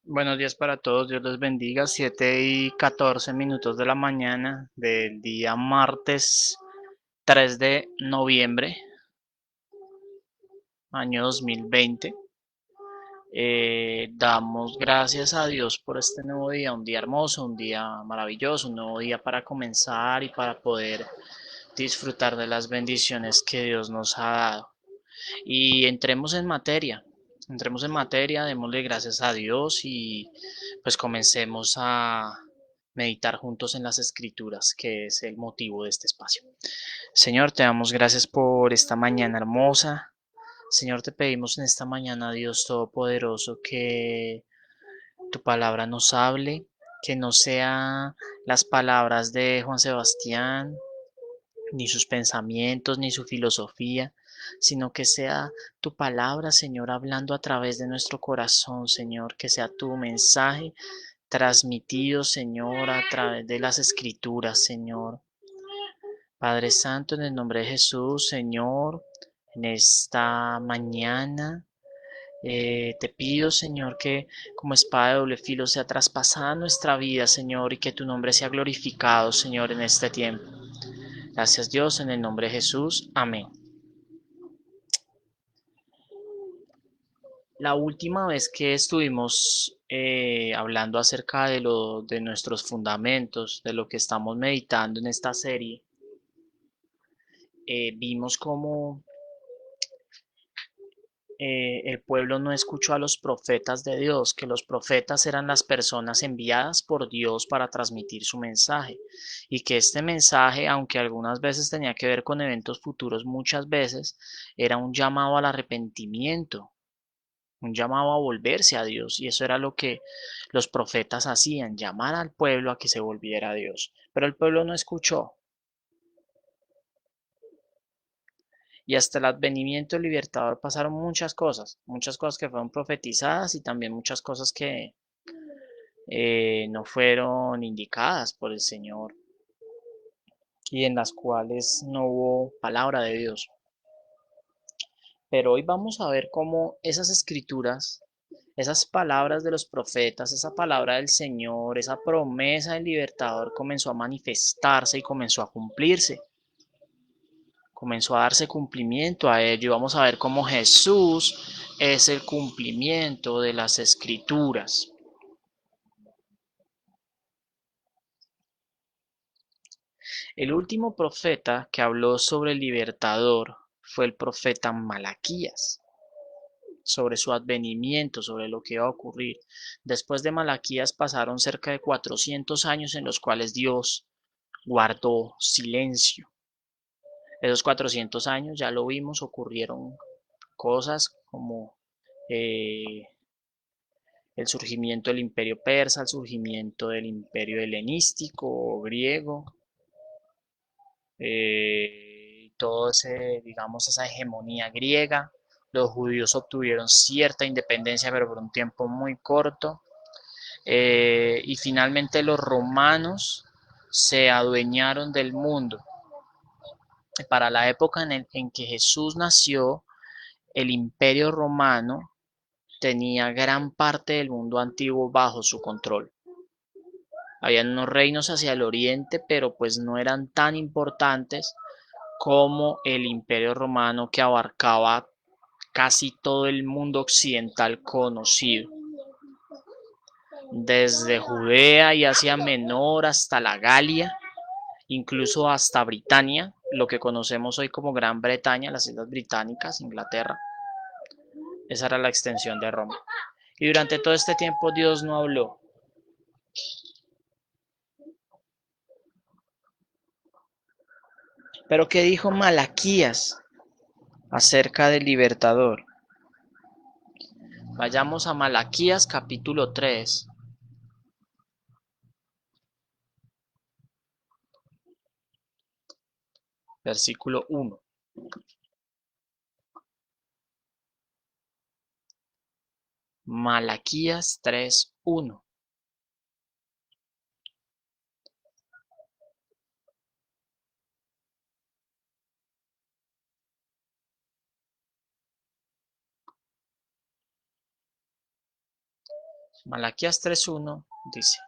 Buenos días para todos, Dios les bendiga. 7:14 de la mañana del día martes 3 de noviembre, año 2020. Damos gracias a Dios por este nuevo día, un día hermoso, un día maravilloso, un nuevo día para comenzar y para poder disfrutar de las bendiciones que Dios nos ha dado. Y entremos en materia, démosle gracias a Dios y pues comencemos a meditar juntos en las escrituras, que es el motivo de este espacio. Señor, te damos gracias por esta mañana hermosa. Señor, te pedimos en esta mañana, Dios Todopoderoso, que tu palabra nos hable, que no sea las palabras de Juan Sebastián, ni sus pensamientos, ni su filosofía, sino que sea tu palabra, Señor, hablando a través de nuestro corazón, Señor, que sea tu mensaje transmitido, Señor, a través de las escrituras, Señor. Padre Santo, en el nombre de Jesús, Señor, en esta mañana. Te pido, Señor, que como espada de doble filo sea traspasada nuestra vida, Señor, y que tu nombre sea glorificado, Señor, en este tiempo. Gracias, Dios, en el nombre de Jesús. Amén. La última vez que estuvimos hablando acerca de nuestros fundamentos, de lo que estamos meditando en esta serie, vimos cómo el pueblo no escuchó a los profetas de Dios, que los profetas eran las personas enviadas por Dios para transmitir su mensaje, y que este mensaje, aunque algunas veces tenía que ver con eventos futuros, muchas veces era un llamado al arrepentimiento, un llamado a volverse a Dios, y eso era lo que los profetas hacían, llamar al pueblo a que se volviera a Dios. Pero el pueblo no escuchó, y hasta el advenimiento del libertador pasaron muchas cosas que fueron profetizadas y también muchas cosas que no fueron indicadas por el Señor y en las cuales no hubo palabra de Dios. Pero hoy vamos a ver cómo esas escrituras, esas palabras de los profetas, esa palabra del Señor, esa promesa del libertador comenzó a manifestarse y comenzó a cumplirse. Comenzó a darse cumplimiento a ello. Vamos a ver cómo Jesús es el cumplimiento de las escrituras. El último profeta que habló sobre el libertador fue el profeta Malaquías, sobre su advenimiento, sobre lo que iba a ocurrir. Después de Malaquías pasaron cerca de 400 años en los cuales Dios guardó silencio. Esos 400 años, ya lo vimos, ocurrieron cosas como eh, el surgimiento del imperio persa, el surgimiento del imperio helenístico o griego, todo ese, digamos, esa hegemonía griega. Los judíos obtuvieron cierta independencia, pero por un tiempo muy corto. Y finalmente los romanos se adueñaron del mundo. Para la época en que Jesús nació, el imperio romano tenía gran parte del mundo antiguo bajo su control. Habían unos reinos hacia el oriente, pero pues no eran tan importantes como el Imperio Romano, que abarcaba casi todo el mundo occidental conocido, desde Judea y Asia Menor hasta la Galia, incluso hasta Britania, lo que conocemos hoy como Gran Bretaña, las Islas Británicas, Inglaterra. Esa era la extensión de Roma. Y durante todo este tiempo Dios no habló. Pero ¿qué dijo Malaquías acerca del libertador? Vayamos a Malaquías capítulo 3, versículo 1. Malaquías 3:1. Malaquías 3:1 dice: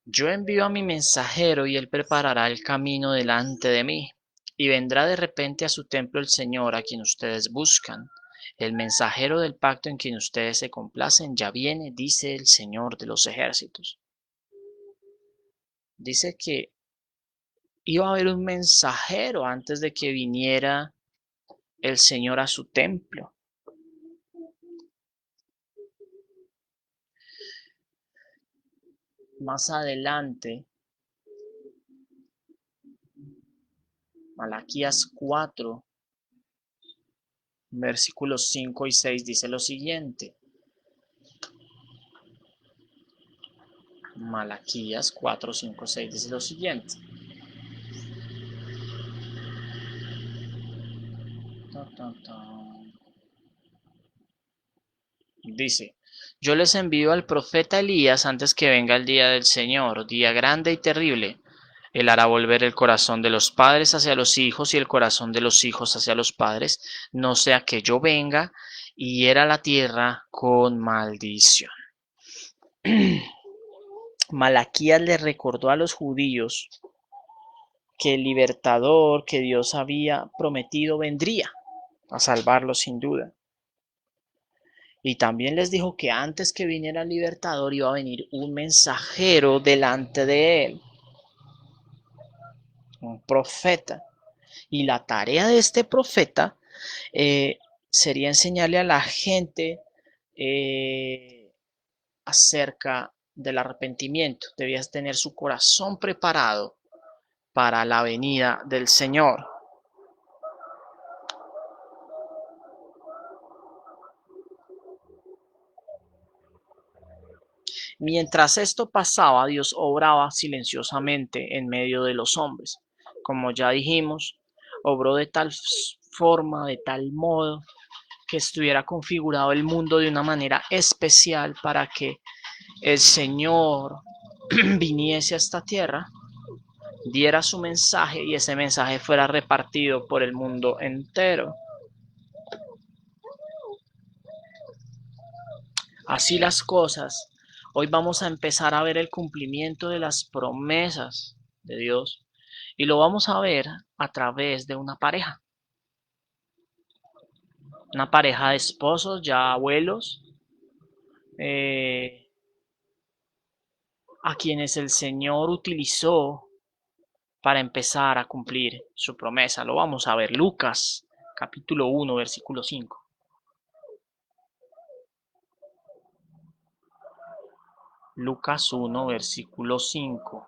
Yo envío a mi mensajero y él preparará el camino delante de mí. Y vendrá de repente a su templo el Señor a quien ustedes buscan. El mensajero del pacto en quien ustedes se complacen ya viene, dice el Señor de los ejércitos. Dice que iba a haber un mensajero antes de que viniera el Señor a su templo. Más adelante, Malaquías 4, versículos 5 y 6 dice lo siguiente. Malaquías 4, 5, 6 dice lo siguiente. Dice: Yo les envío al profeta Elías antes que venga el día del Señor, día grande y terrible. Él hará volver el corazón de los padres hacia los hijos y el corazón de los hijos hacia los padres, no sea que yo venga y hiera la tierra con maldición. Malaquías le recordó a los judíos que el libertador que Dios había prometido vendría a salvarlos sin duda. Y también les dijo que antes que viniera el libertador iba a venir un mensajero delante de él, un profeta. Y la tarea de este profeta sería enseñarle a la gente acerca del arrepentimiento. Debías tener su corazón preparado para la venida del Señor. Mientras esto pasaba, Dios obraba silenciosamente en medio de los hombres. Como ya dijimos, obró de tal forma, de tal modo, que estuviera configurado el mundo de una manera especial para que el Señor viniese a esta tierra, diera su mensaje y ese mensaje fuera repartido por el mundo entero. Así las cosas, hoy vamos a empezar a ver el cumplimiento de las promesas de Dios y lo vamos a ver a través de una pareja de esposos ya abuelos, a quienes el Señor utilizó para empezar a cumplir su promesa. Lo vamos a ver. Lucas, capítulo 1, versículo 5. Lucas 1, versículo 5.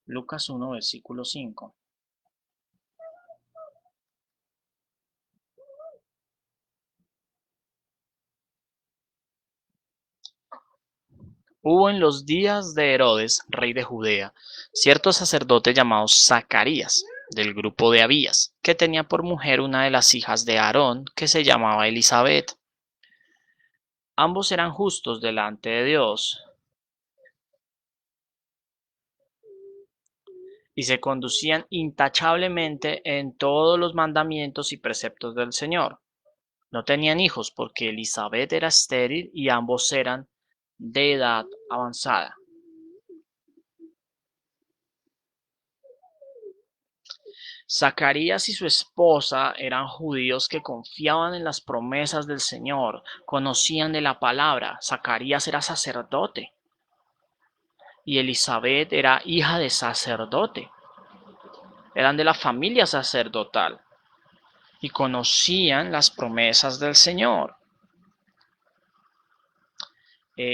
Lucas 1, versículo 5. Hubo en los días de Herodes, rey de Judea, cierto sacerdote llamado Zacarías, del grupo de Abías, que tenía por mujer una de las hijas de Aarón, que se llamaba Elizabeth. Ambos eran justos delante de Dios y se conducían intachablemente en todos los mandamientos y preceptos del Señor. No tenían hijos porque Elizabeth era estéril y ambos eran de edad avanzada. Zacarías y su esposa eran judíos que confiaban en las promesas del Señor, conocían de la palabra. Zacarías era sacerdote y Elizabeth era hija de sacerdote. Eran de la familia sacerdotal y conocían las promesas del Señor.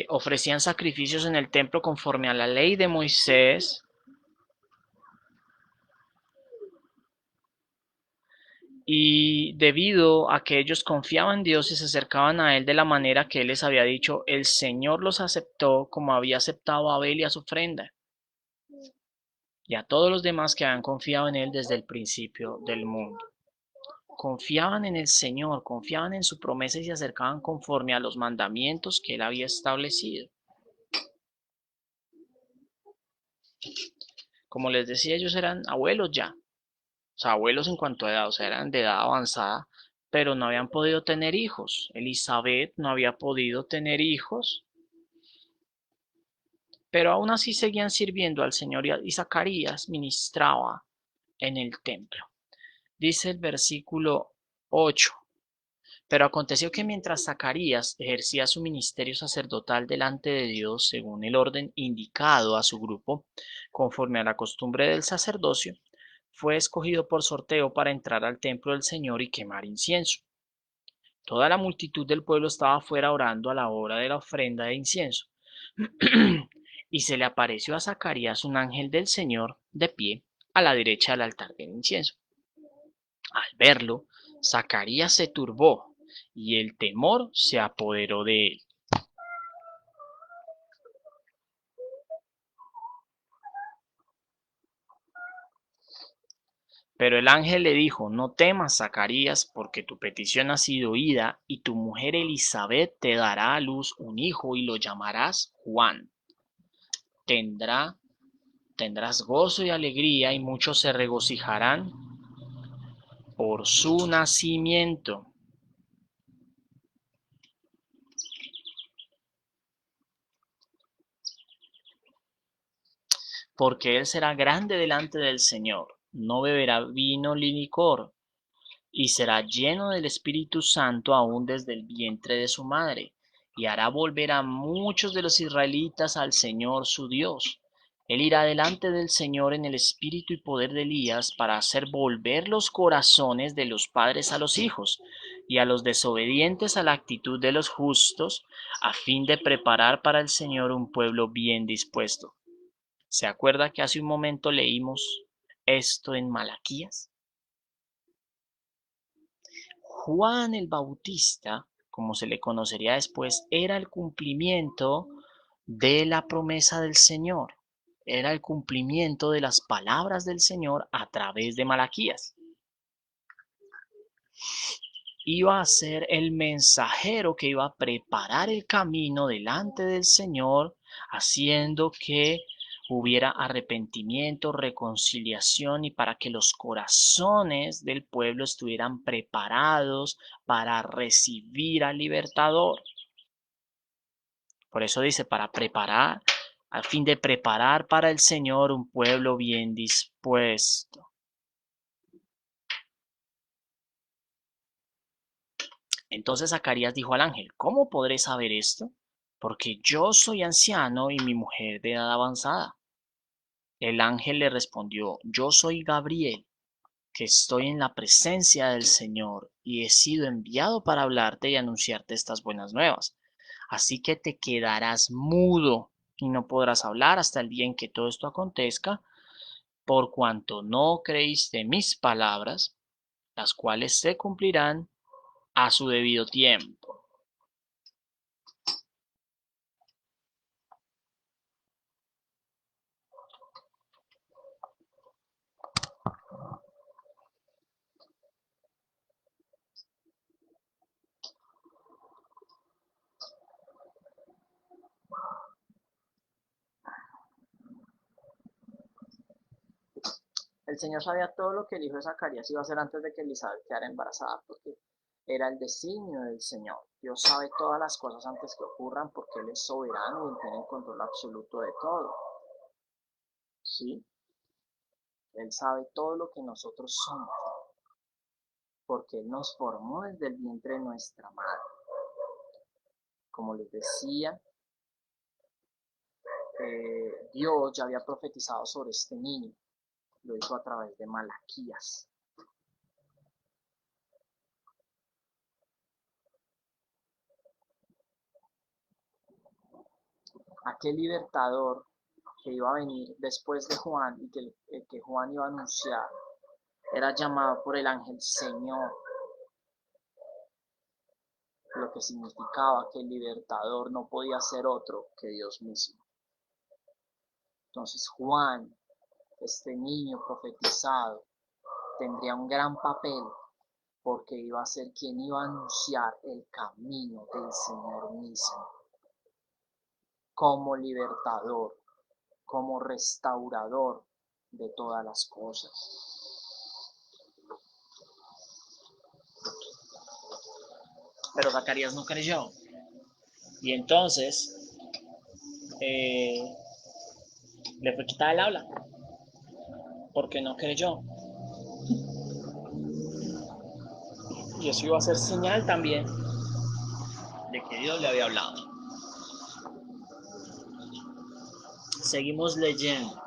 Ofrecían sacrificios en el templo conforme a la ley de Moisés. Y debido a que ellos confiaban en Dios y se acercaban a Él de la manera que Él les había dicho, el Señor los aceptó como había aceptado a Abel y a su ofrenda, y a todos los demás que habían confiado en Él desde el principio del mundo. Confiaban en el Señor, confiaban en su promesa y se acercaban conforme a los mandamientos que Él había establecido. Como les decía, ellos eran abuelos ya, o sea, abuelos en cuanto a edad, o sea, eran de edad avanzada, pero no habían podido tener hijos. Elizabeth no había podido tener hijos, pero aún así seguían sirviendo al Señor y Zacarías ministraba en el templo. Dice el versículo 8. Pero aconteció que mientras Zacarías ejercía su ministerio sacerdotal delante de Dios según el orden indicado a su grupo, conforme a la costumbre del sacerdocio, fue escogido por sorteo para entrar al templo del Señor y quemar incienso. Toda la multitud del pueblo estaba fuera orando a la hora de la ofrenda de incienso. Y se le apareció a Zacarías un ángel del Señor de pie a la derecha del altar del incienso. Al verlo, Zacarías se turbó y el temor se apoderó de él. Pero el ángel le dijo: No temas, Zacarías, porque tu petición ha sido oída, y tu mujer Elizabeth te dará a luz un hijo y lo llamarás Juan. Tendrás gozo y alegría, y muchos se regocijarán por su nacimiento, porque él será grande delante del Señor. No beberá vino ni licor, y será lleno del Espíritu Santo aún desde el vientre de su madre, y hará volver a muchos de los israelitas al Señor su Dios. Él irá delante del Señor en el espíritu y poder de Elías para hacer volver los corazones de los padres a los hijos, y a los desobedientes a la actitud de los justos, a fin de preparar para el Señor un pueblo bien dispuesto. ¿Se acuerda que hace un momento leímos esto en Malaquías? Juan el Bautista, como se le conocería después, era el cumplimiento de la promesa del Señor, era el cumplimiento de las palabras del Señor a través de Malaquías. Iba a ser el mensajero que iba a preparar el camino delante del Señor, haciendo que hubiera arrepentimiento, reconciliación y para que los corazones del pueblo estuvieran preparados para recibir al libertador. Por eso dice, para preparar, al fin de preparar para el Señor un pueblo bien dispuesto. Entonces Zacarías dijo al ángel: ¿Cómo podré saber esto? Porque yo soy anciano y mi mujer de edad avanzada. El ángel le respondió: Yo soy Gabriel, que estoy en la presencia del Señor y he sido enviado para hablarte y anunciarte estas buenas nuevas. Así que te quedarás mudo y no podrás hablar hasta el día en que todo esto acontezca, por cuanto no creíste mis palabras, las cuales se cumplirán a su debido tiempo. El Señor sabía todo lo que el hijo de Zacarías iba a hacer antes de que Elizabeth quedara embarazada, porque era el designio del Señor. Dios sabe todas las cosas antes que ocurran porque Él es soberano y Él tiene el control absoluto de todo. ¿Sí? Él sabe todo lo que nosotros somos, porque Él nos formó desde el vientre de nuestra madre. Como les decía, Dios ya había profetizado sobre este niño. Lo hizo a través de Malaquías. Aquel libertador que iba a venir después de Juan y que Juan iba a anunciar, era llamado por el ángel Señor, lo que significaba que el libertador no podía ser otro que Dios mismo. Entonces Juan, este niño profetizado, tendría un gran papel porque iba a ser quien iba a anunciar el camino del Señor mismo, como libertador, como restaurador de todas las cosas. Pero Zacarías no creyó. Y entonces le fue quitada el habla, porque no creyó. Y eso iba a ser señal también de que Dios le había hablado. Seguimos leyendo.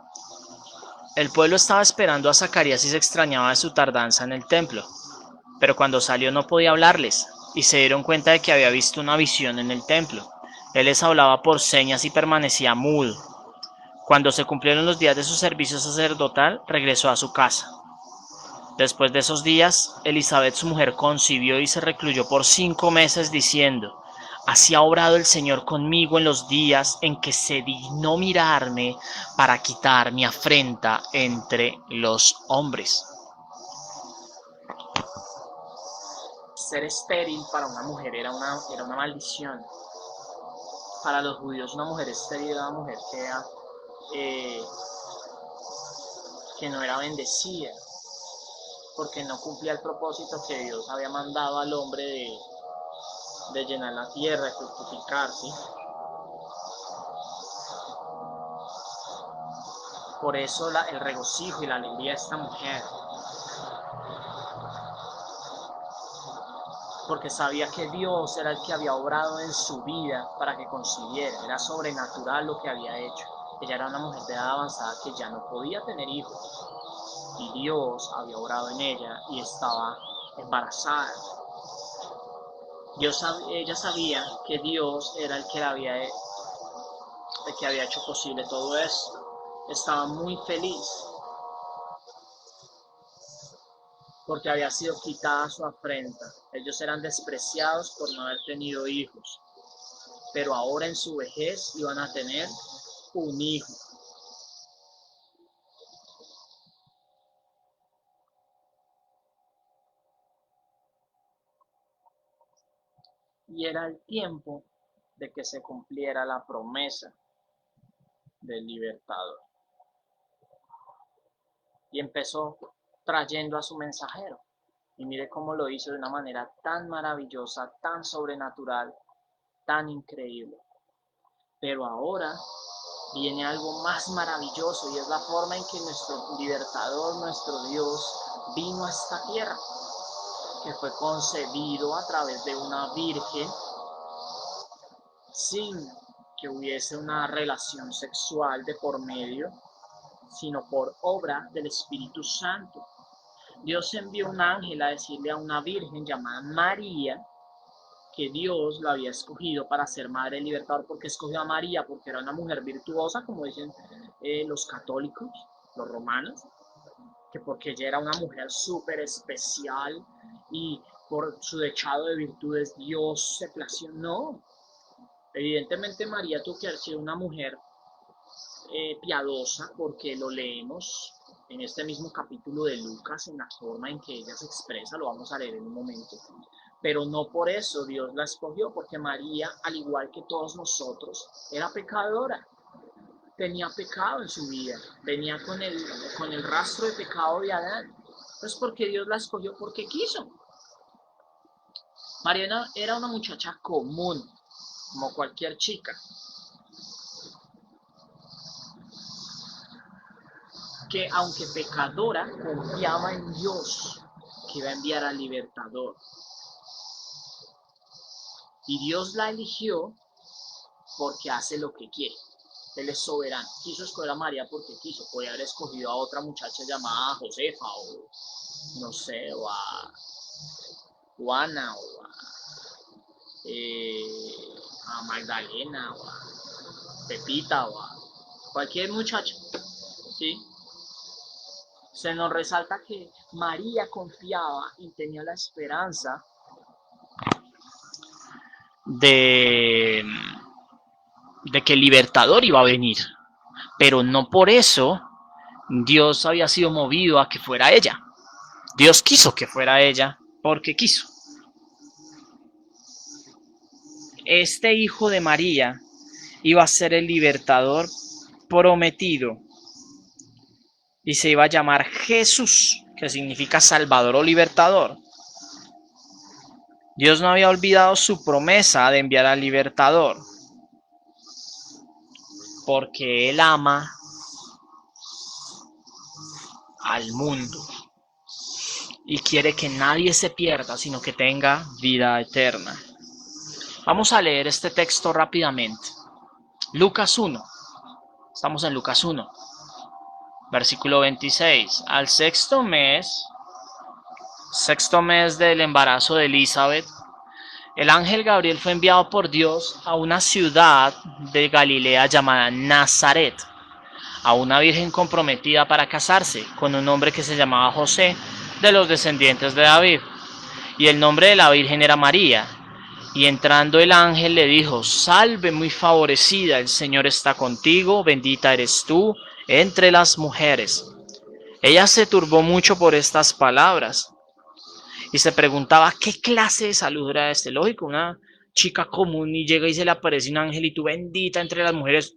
El pueblo estaba esperando a Zacarías y se extrañaba de su tardanza en el templo. Pero cuando salió no podía hablarles, y se dieron cuenta de que había visto una visión en el templo. Él les hablaba por señas y permanecía mudo. Cuando se cumplieron los días de su servicio sacerdotal, regresó a su casa. Después de esos días, Elizabeth, su mujer, concibió y se recluyó por 5 meses diciendo: Así ha obrado el Señor conmigo en los días en que se dignó mirarme para quitar mi afrenta entre los hombres. Ser estéril para una mujer era una maldición. Para los judíos una mujer estéril era una mujer que no era bendecida, porque no cumplía el propósito que Dios había mandado al hombre de llenar la tierra, de fructificar, ¿sí? Por eso el regocijo y la alegría de esta mujer, porque sabía que Dios era el que había obrado en su vida para que concibiera, era sobrenatural lo que había hecho. Ella era una mujer de edad avanzada que ya no podía tener hijos, y Dios había obrado en ella y estaba embarazada. Ella sabía que Dios era el que había hecho posible todo esto. Estaba muy feliz porque había sido quitada su afrenta. Ellos eran despreciados por no haber tenido hijos, pero ahora en su vejez iban a tener un hijo. Y era el tiempo de que se cumpliera la promesa del libertador. Y empezó trayendo a su mensajero. Y mire cómo lo hizo de una manera tan maravillosa, tan sobrenatural, tan increíble. Pero ahora viene algo más maravilloso y es la forma en que nuestro libertador, nuestro Dios, vino a esta tierra, que fue concebido a través de una virgen sin que hubiese una relación sexual de por medio, sino por obra del Espíritu Santo. Dios envió un ángel a decirle a una virgen llamada María que Dios la había escogido para ser madre del libertador. ¿Por qué escogió a María? Porque era una mujer virtuosa, como dicen los católicos, los romanos, que porque ella era una mujer súper especial y por su dechado de virtudes Dios se plació. No, evidentemente María tuvo que haber sido una mujer piadosa, porque lo leemos en este mismo capítulo de Lucas, en la forma en que ella se expresa, lo vamos a leer en un momento. Pero no por eso Dios la escogió, porque María, al igual que todos nosotros, era pecadora, tenía pecado en su vida, venía con el rastro de pecado de Adán. Entonces, ¿por qué Dios la escogió? Porque quiso. María era una muchacha común, como cualquier chica, que aunque pecadora, confiaba en Dios, que iba a enviar al libertador. Y Dios la eligió porque hace lo que quiere. Él es soberano. Quiso escoger a María porque quiso. Podría haber escogido a otra muchacha llamada Josefa o no sé, o a Juana o a Magdalena o a Pepita o a cualquier muchacha, ¿sí? Se nos resalta que María confiaba y tenía la esperanza de, de que el libertador iba a venir, pero no por eso Dios había sido movido a que fuera ella. Dios quiso que fuera ella porque quiso. Este hijo de María iba a ser el libertador prometido y se iba a llamar Jesús, que significa Salvador o Libertador. Dios no había olvidado su promesa de enviar al Libertador, porque Él ama al mundo y quiere que nadie se pierda, sino que tenga vida eterna. Vamos a leer este texto rápidamente. Lucas 1. Estamos en Lucas 1, versículo 26. Al sexto mes del embarazo de Elizabeth, el ángel Gabriel fue enviado por Dios a una ciudad de Galilea llamada Nazaret, a una virgen comprometida para casarse con un hombre que se llamaba José, de los descendientes de David. Y el nombre de la virgen era María. Y entrando el ángel le dijo: Salve, muy favorecida, el Señor está contigo, bendita eres tú entre las mujeres. Ella se turbó mucho por estas palabras y se preguntaba qué clase de salud era este. Lógico, una chica común y llega y se le aparece un ángel y tú bendita entre las mujeres.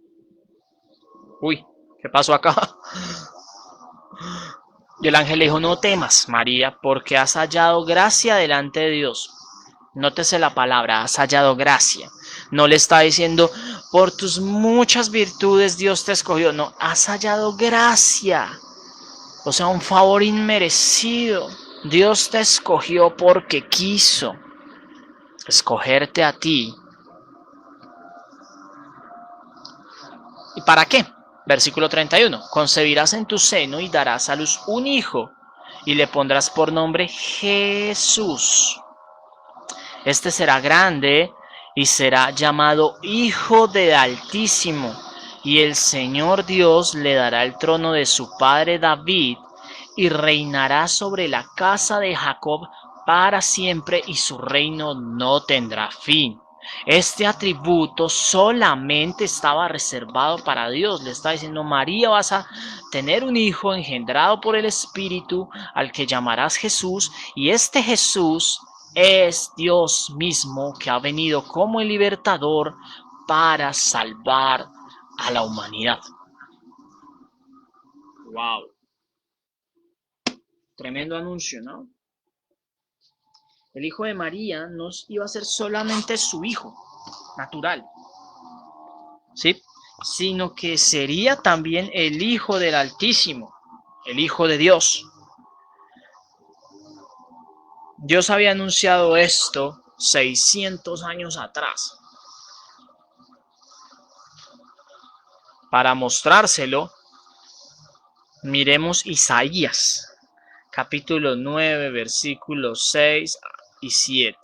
Uy, ¿qué pasó acá? Y el ángel le dijo: No temas, María, porque has hallado gracia delante de Dios. Nótese la palabra, has hallado gracia. No le está diciendo, por tus muchas virtudes Dios te escogió. No, has hallado gracia. O sea, un favor inmerecido. Dios te escogió porque quiso escogerte a ti. ¿Y para qué? Versículo 31. Concebirás en tu seno y darás a luz un hijo y le pondrás por nombre Jesús. Este será grande y será llamado Hijo del Altísimo, y el Señor Dios le dará el trono de su padre David, y reinará sobre la casa de Jacob para siempre, y su reino no tendrá fin. Este atributo solamente estaba reservado para Dios. Le está diciendo: María, vas a tener un hijo engendrado por el Espíritu, al que llamarás Jesús, y este Jesús es Dios mismo, que ha venido como el libertador para salvar a la humanidad. Wow. Tremendo anuncio, ¿no? El hijo de María no iba a ser solamente su hijo natural, ¿sí? Sino que sería también el Hijo del Altísimo, el Hijo de Dios. Dios había anunciado esto 600 años atrás. Para mostrárselo, miremos Isaías, capítulo 9, versículos 6 y 7.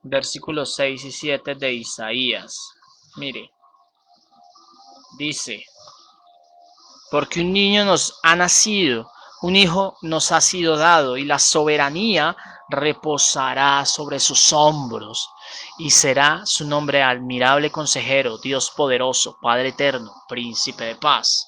Versículos 6 y 7 de Isaías. Mire, dice: Porque un niño nos ha nacido, un hijo nos ha sido dado, y la soberanía reposará sobre sus hombros, y será su nombre admirable consejero, Dios poderoso, Padre eterno, príncipe de paz.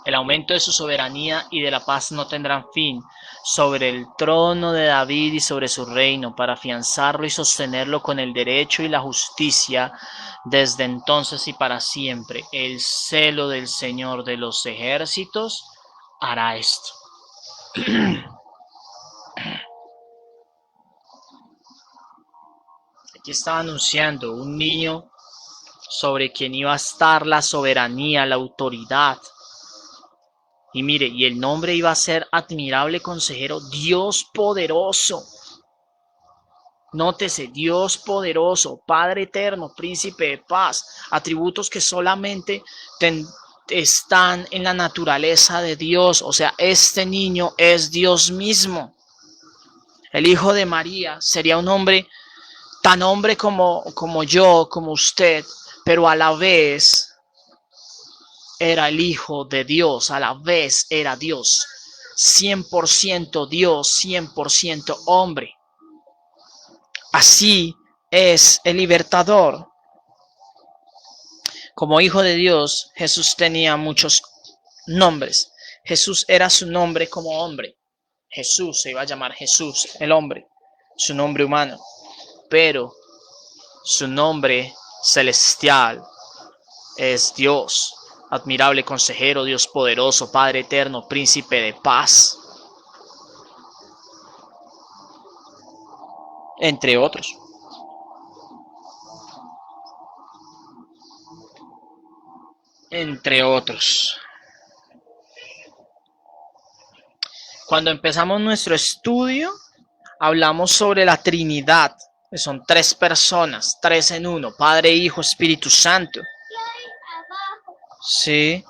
El aumento de su soberanía y de la paz no tendrán fin sobre el trono de David y sobre su reino, para afianzarlo y sostenerlo con el derecho y la justicia desde entonces y para siempre. El celo del Señor de los ejércitos hará esto. Aquí estaba anunciando un niño sobre quien iba a estar la soberanía, la autoridad. Y mire, y el nombre iba a ser admirable consejero, Dios poderoso. Nótese, Dios poderoso, Padre eterno, príncipe de paz, atributos que solamente están en la naturaleza de Dios. O sea, este niño es Dios mismo. El hijo de María sería un hombre, tan hombre como yo, como usted, pero a la vez era el Hijo de Dios, a la vez era Dios, 100% Dios, 100% hombre. Así es el libertador. Como Hijo de Dios, Jesús tenía muchos nombres, Jesús era su nombre como hombre. Jesús se iba a llamar Jesús, el hombre, su nombre humano. Pero su nombre celestial es Dios, admirable consejero, Dios poderoso, Padre eterno, príncipe de paz, entre otros. Entre otros. Cuando empezamos nuestro estudio, hablamos sobre la Trinidad, que son tres personas, tres en uno, Padre, Hijo, Espíritu Santo. Sí.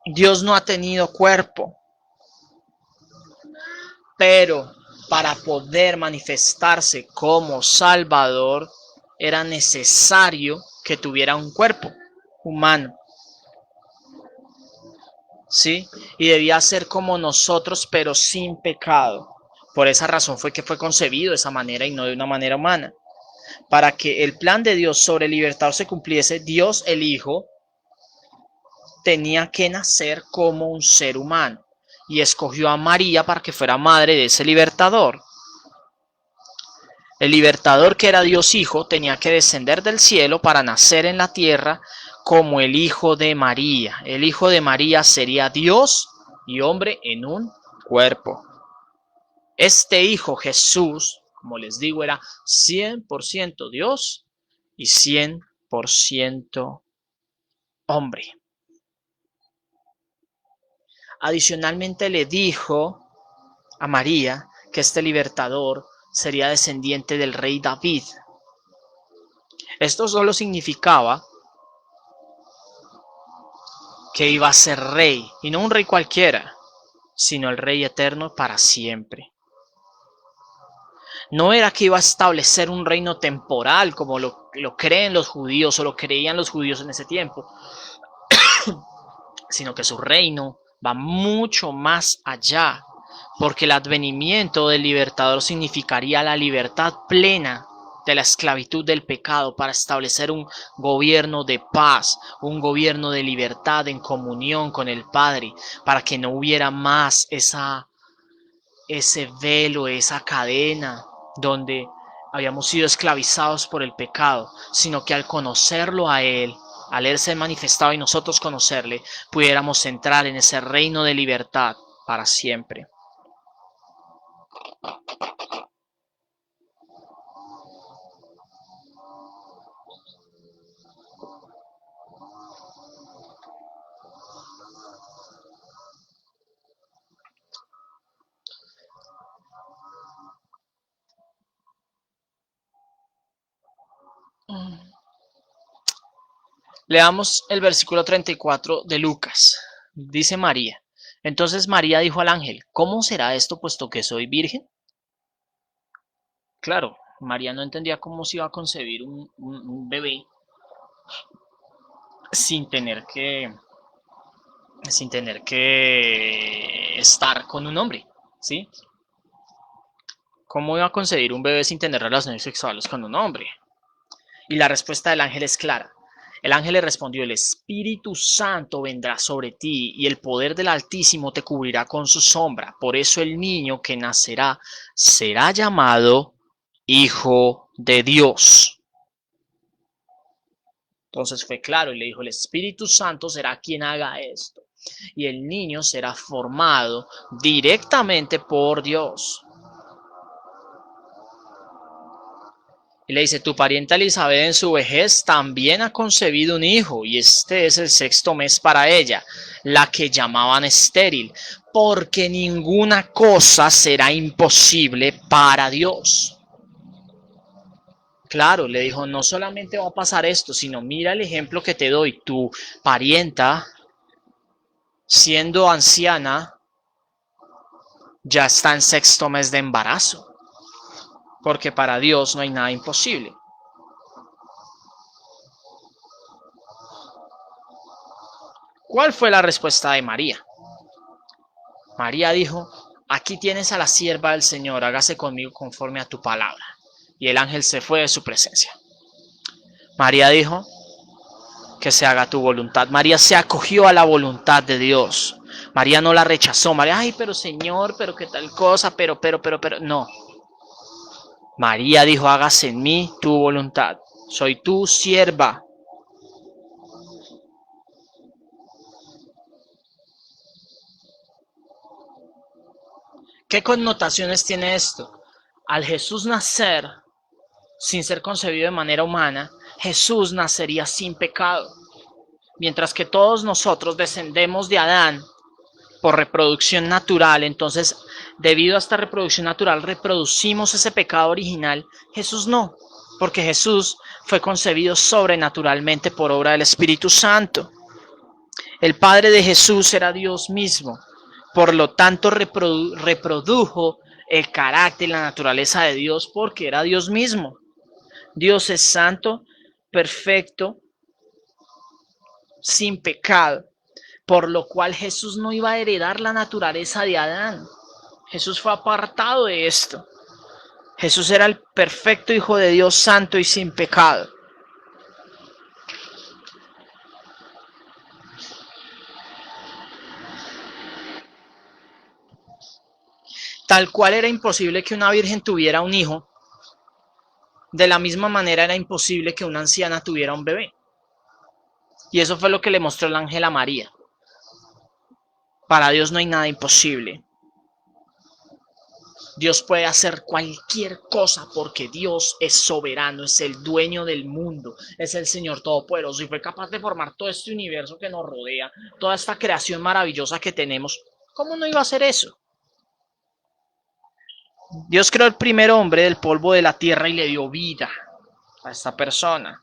Dios no ha tenido cuerpo, pero para poder manifestarse como Salvador era necesario que tuviera un cuerpo humano. ¿Sí? Y debía ser como nosotros, pero sin pecado. Por esa razón fue que fue concebido de esa manera y no de una manera humana. Para que el plan de Dios sobre el libertador se cumpliese, Dios el Hijo tenía que nacer como un ser humano y escogió a María para que fuera madre de ese libertador. El libertador, que era Dios Hijo, tenía que descender del cielo para nacer en la tierra como el Hijo de María. El Hijo de María sería Dios y hombre en un cuerpo. Este Hijo Jesús, como les digo, era 100% Dios y 100% hombre. Adicionalmente le dijo a María que este libertador sería descendiente del rey David. Esto solo significaba que iba a ser rey, y no un rey cualquiera, sino el rey eterno para siempre. No era que iba a establecer un reino temporal como lo creen los judíos o lo creían los judíos en ese tiempo, sino que su reino va mucho más allá, porque el advenimiento del libertador significaría la libertad plena de la esclavitud del pecado para establecer un gobierno de paz, un gobierno de libertad en comunión con el Padre, para que no hubiera más ese velo, esa cadena donde habíamos sido esclavizados por el pecado, sino que al conocerlo a Él, al Él ser manifestado y nosotros conocerle, pudiéramos entrar en ese reino de libertad para siempre. Leamos el versículo 34 de Lucas. Dice María: entonces María dijo al ángel: ¿cómo será esto puesto que soy virgen? Claro, María no entendía cómo se iba a concebir un bebé sin tener que estar con un hombre, ¿sí? ¿Cómo iba a concebir un bebé sin tener relaciones sexuales con un hombre? Y la respuesta del ángel es clara. El ángel le respondió: el Espíritu Santo vendrá sobre ti y el poder del Altísimo te cubrirá con su sombra. Por eso el niño que nacerá será llamado Hijo de Dios. Entonces fue claro y le dijo: el Espíritu Santo será quien haga esto. Y el niño será formado directamente por Dios. Y le dice: tu parienta Elizabeth en su vejez también ha concebido un hijo, y este es el 6º mes para ella, la que llamaban estéril, porque ninguna cosa será imposible para Dios. Claro, le dijo: no solamente va a pasar esto, sino mira el ejemplo que te doy. Tu parienta, siendo anciana, ya está en 6º mes de embarazo, porque para Dios no hay nada imposible. ¿Cuál fue la respuesta de María? María dijo: aquí tienes a la sierva del Señor, hágase conmigo conforme a tu palabra. Y el ángel se fue de su presencia. María dijo: que se haga tu voluntad. María se acogió a la voluntad de Dios. María no la rechazó. María, ay, pero Señor, pero qué tal cosa, pero, no. María dijo, hágase en mí tu voluntad. Soy tu sierva. ¿Qué connotaciones tiene esto? Al Jesús nacer sin ser concebido de manera humana, Jesús nacería sin pecado. Mientras que todos nosotros descendemos de Adán por reproducción natural, entonces debido a esta reproducción natural reproducimos ese pecado original. Jesús no, porque Jesús fue concebido sobrenaturalmente por obra del Espíritu Santo. El Padre de Jesús era Dios mismo, por lo tanto reprodujo el carácter y la naturaleza de Dios porque era Dios mismo. Dios es santo, perfecto, sin pecado, por lo cual Jesús no iba a heredar la naturaleza de Adán. Jesús fue apartado de esto. Jesús era el perfecto Hijo de Dios, santo y sin pecado. Tal cual era imposible que una virgen tuviera un hijo, de la misma manera era imposible que una anciana tuviera un bebé. Y eso fue lo que le mostró el ángel a María. Para Dios no hay nada imposible. Dios puede hacer cualquier cosa porque Dios es soberano, es el dueño del mundo, es el Señor Todopoderoso y fue capaz de formar todo este universo que nos rodea, toda esta creación maravillosa que tenemos. ¿Cómo no iba a hacer eso? Dios creó el primer hombre del polvo de la tierra y le dio vida a esta persona.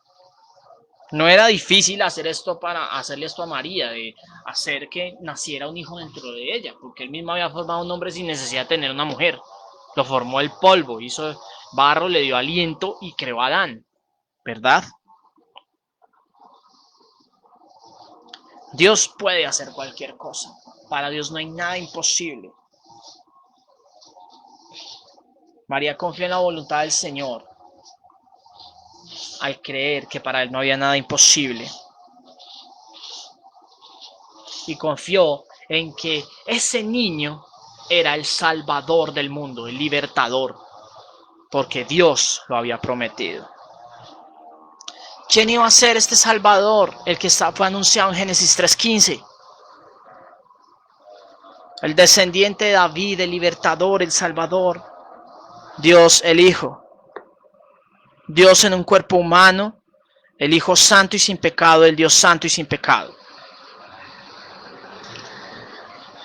No era difícil hacer esto para hacerle esto a María, de hacer que naciera un hijo dentro de ella, porque él mismo había formado un hombre sin necesidad de tener una mujer. Lo formó el polvo, hizo barro, le dio aliento y creó a Adán, ¿verdad? Dios puede hacer cualquier cosa. Para Dios no hay nada imposible. María confió en la voluntad del Señor al creer que para él no había nada imposible. Y confió en que ese niño era el salvador del mundo, el libertador, porque Dios lo había prometido. ¿Quién iba a ser este salvador? El que fue anunciado en Génesis 3:15. El descendiente de David, el libertador, el salvador. Dios el Hijo. Dios en un cuerpo humano, el Hijo santo y sin pecado, el Dios santo y sin pecado.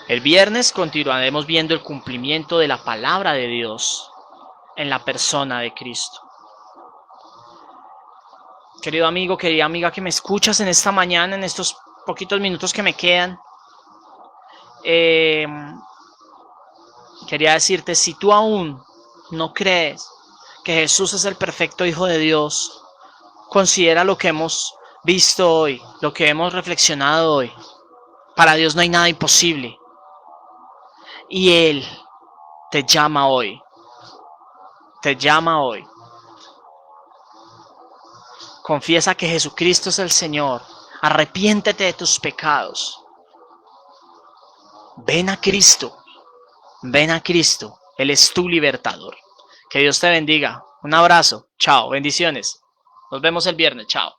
El viernes continuaremos viendo el cumplimiento de la palabra de Dios en la persona de Cristo. Querido amigo, querida amiga que me escuchas en esta mañana, en estos poquitos minutos que me quedan, quería decirte, si tú aún no crees que Jesús es el perfecto Hijo de Dios, considera lo que hemos visto hoy, lo que hemos reflexionado hoy. Para Dios no hay nada imposible. Y Él te llama hoy. Te llama hoy. Confiesa que Jesucristo es el Señor. Arrepiéntete de tus pecados. Ven a Cristo. Ven a Cristo. Él es tu libertador. Que Dios te bendiga. Un abrazo. Chao. Bendiciones. Nos vemos el viernes. Chao.